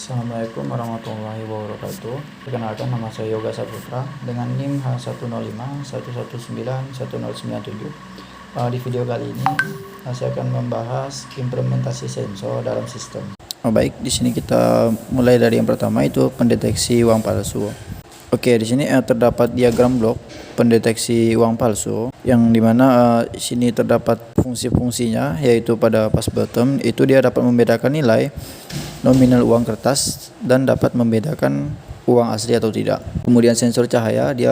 Assalamualaikum warahmatullahi wabarakatuh. Perkenalkan, nama saya Yoga Saputra dengan NIM H105119197. Di video kali ini saya akan membahas implementasi sensor dalam sistem. Baik, di sini kita mulai dari yang pertama, itu pendeteksi uang palsu. Oke, di sini terdapat diagram blok pendeteksi uang palsu yang dimana sini terdapat fungsi-fungsinya, yaitu pada pass bottom itu dia dapat membedakan nilai nominal uang kertas dan dapat membedakan uang asli atau tidak. Kemudian sensor cahaya dia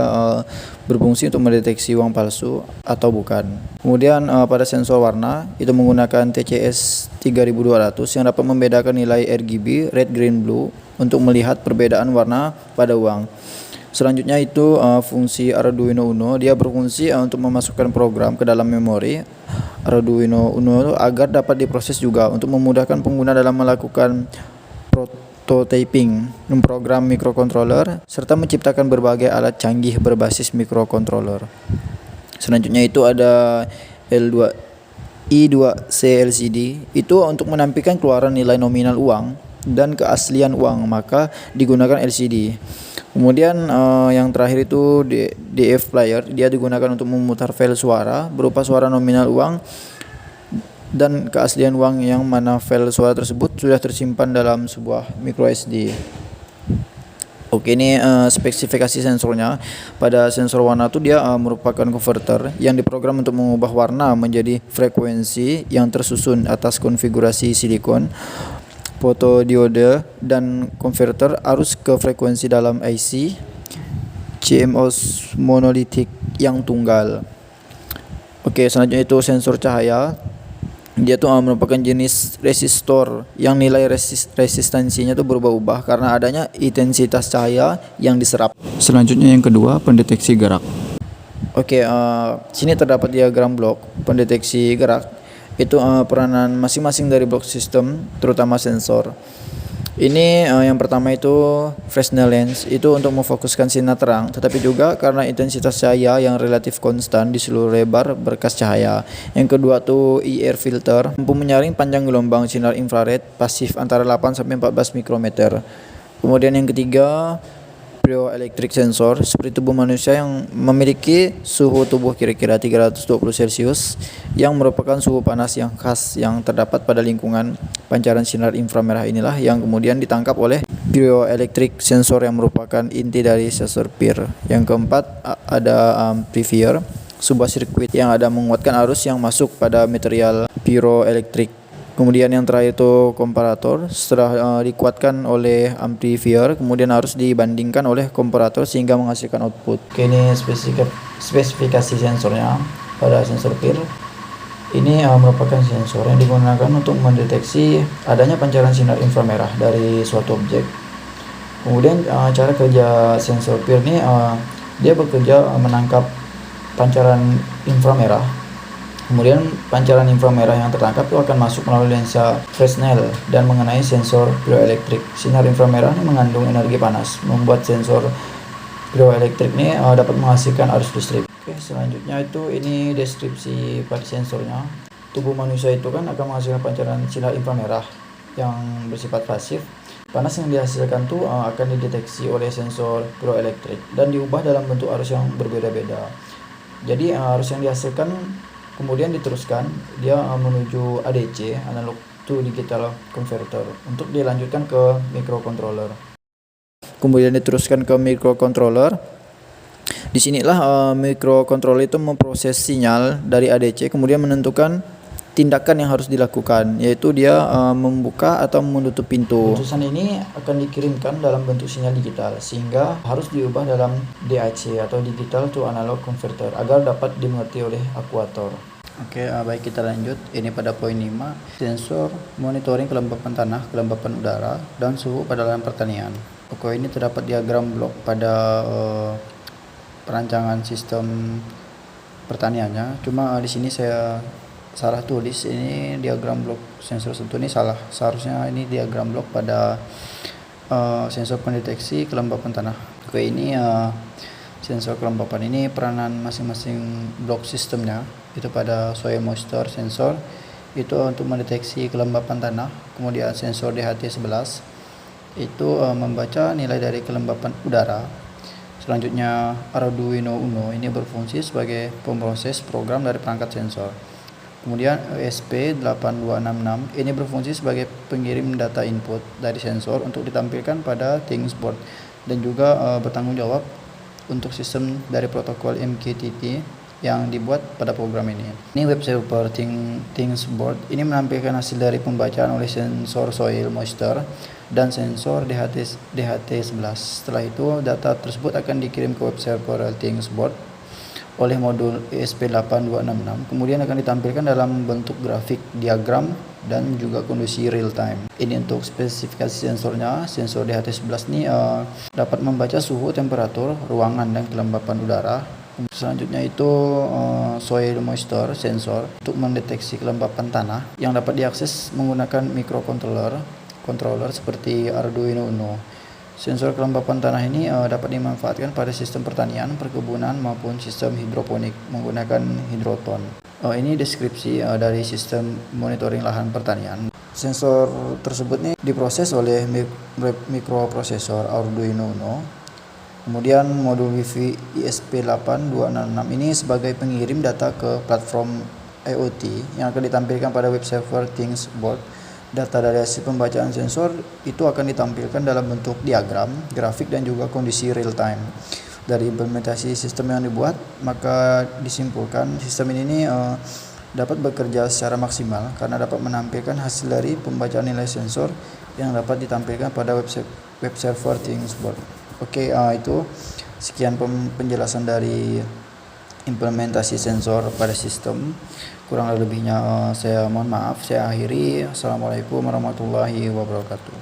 berfungsi untuk mendeteksi uang palsu atau bukan. Kemudian pada sensor warna itu menggunakan TCS 3200 yang dapat membedakan nilai RGB red, green, blue untuk melihat perbedaan warna pada uang. Selanjutnya itu fungsi Arduino Uno, dia berfungsi untuk memasukkan program ke dalam memori Arduino Uno agar dapat diproses juga untuk memudahkan pengguna dalam melakukan prototyping, memprogram microcontroller serta menciptakan berbagai alat canggih berbasis microcontroller. Selanjutnya itu ada I2C LCD, itu untuk menampilkan keluaran nilai nominal uang dan keaslian uang, maka digunakan LCD. Kemudian yang terakhir itu DF player, dia digunakan untuk memutar file suara berupa suara nominal uang dan keaslian uang, yang mana file suara tersebut sudah tersimpan dalam sebuah micro SD. Oke, ini spesifikasi sensornya. Pada sensor warna itu dia merupakan konverter yang diprogram untuk mengubah warna menjadi frekuensi yang tersusun atas konfigurasi silikon, fotodiode, dan konverter arus ke frekuensi dalam IC CMOS monolitik yang tunggal. Oke, selanjutnya itu sensor cahaya. Dia tuh merupakan jenis resistor yang nilai resistansinya tuh berubah-ubah karena adanya intensitas cahaya yang diserap. Selanjutnya yang kedua, pendeteksi gerak. Oke, sini terdapat diagram blok pendeteksi gerak. Itu peranan masing-masing dari blok sistem, terutama sensor. Ini yang pertama itu Fresnel lens, itu untuk memfokuskan sinar terang, tetapi juga karena intensitas cahaya yang relatif konstan di seluruh lebar berkas cahaya. Yang kedua tuh IR filter, mampu menyaring panjang gelombang sinar infrared pasif antara 8 sampai 14 mikrometer. Kemudian yang ketiga, bioelectric sensor, seperti tubuh manusia yang memiliki suhu tubuh kira-kira 320 Celcius, yang merupakan suhu panas yang khas yang terdapat pada lingkungan pancaran sinar inframerah inilah yang kemudian ditangkap oleh bioelectric sensor yang merupakan inti dari sensor PIR. Yang keempat ada amplifier, sebuah sirkuit yang ada menguatkan arus yang masuk pada material pyroelektrik. Kemudian yang terakhir itu komparator, setelah dikuatkan oleh amplifier kemudian harus dibandingkan oleh komparator sehingga menghasilkan output. Oke, ini spesifikasi sensornya. Pada sensor PIR ini merupakan sensor yang digunakan untuk mendeteksi adanya pancaran sinar inframerah dari suatu objek. Kemudian cara kerja sensor PIR ini dia bekerja menangkap pancaran inframerah. Kemudian pancaran inframerah yang tertangkap itu akan masuk melalui lensa Fresnel dan mengenai sensor bioelektrik. Sinar inframerah ini mengandung energi panas, membuat sensor bioelektrik ini dapat menghasilkan arus listrik. Oke, selanjutnya itu ini deskripsi pada sensornya. Tubuh manusia itu kan akan menghasilkan pancaran sinar inframerah yang bersifat pasif. Panas yang dihasilkan tuh akan dideteksi oleh sensor bioelektrik dan diubah dalam bentuk arus yang berbeda-beda. Jadi arus yang dihasilkan kemudian diteruskan dia menuju ADC, analog to digital converter, untuk dilanjutkan ke microcontroller. Kemudian diteruskan ke microcontroller. Disinilah microcontroller itu memproses sinyal dari ADC, kemudian menentukan tindakan yang harus dilakukan, yaitu dia membuka atau menutup pintu. Putusan ini akan dikirimkan dalam bentuk sinyal digital sehingga harus diubah dalam DAC atau digital to analog converter agar dapat dimengerti oleh akuator. Oke, baik, kita lanjut. Ini pada poin 5, sensor monitoring kelembapan tanah, kelembapan udara, dan suhu pada lahan pertanian. Oke, ini terdapat diagram blok pada perancangan sistem pertaniannya. Cuma di sini saya salah tulis, ini diagram blok sensor sentuh ini salah. Seharusnya ini diagram blok pada sensor pendeteksi kelembapan tanah. Oke, ini sensor kelembapan ini peranan masing-masing blok sistemnya. Itu pada soil moisture sensor itu untuk mendeteksi kelembapan tanah, kemudian sensor DHT11 itu membaca nilai dari kelembapan udara. Selanjutnya Arduino Uno ini berfungsi sebagai pemproses program dari perangkat sensor. Kemudian ESP8266 ini berfungsi sebagai pengirim data input dari sensor untuk ditampilkan pada Things board dan juga bertanggung jawab untuk sistem dari protokol MQTT yang dibuat pada program ini. Ini web server Things board ini menampilkan hasil dari pembacaan oleh sensor soil moisture dan sensor DHT11. Setelah itu data tersebut akan dikirim ke web server Things board oleh modul ESP8266, kemudian akan ditampilkan dalam bentuk grafik, diagram, dan juga kondisi real time. Ini untuk spesifikasi sensornya. Sensor DHT11 ini dapat membaca suhu, temperatur, ruangan, dan kelembapan udara. Selanjutnya itu soil moisture sensor untuk mendeteksi kelembapan tanah yang dapat diakses menggunakan microcontroller seperti Arduino Uno. Sensor kelembapan tanah ini dapat dimanfaatkan pada sistem pertanian, perkebunan, maupun sistem hidroponik menggunakan hidroton. Ini deskripsi dari sistem monitoring lahan pertanian. Sensor tersebut nih diproses oleh mikroprosesor Arduino Uno. Kemudian modul Wi-Fi ESP8266 ini sebagai pengirim data ke platform IoT yang akan ditampilkan pada web server Things board. Data dari hasil pembacaan sensor itu akan ditampilkan dalam bentuk diagram, grafik, dan juga kondisi real time. Dari implementasi sistem yang dibuat, maka disimpulkan sistem ini dapat bekerja secara maksimal karena dapat menampilkan hasil dari pembacaan nilai sensor yang dapat ditampilkan pada web server Things board. Oke, itu sekian penjelasan dari implementasi sensor pada sistem. Kurang lebihnya saya mohon maaf. Saya akhiri. Assalamualaikum warahmatullahi wabarakatuh.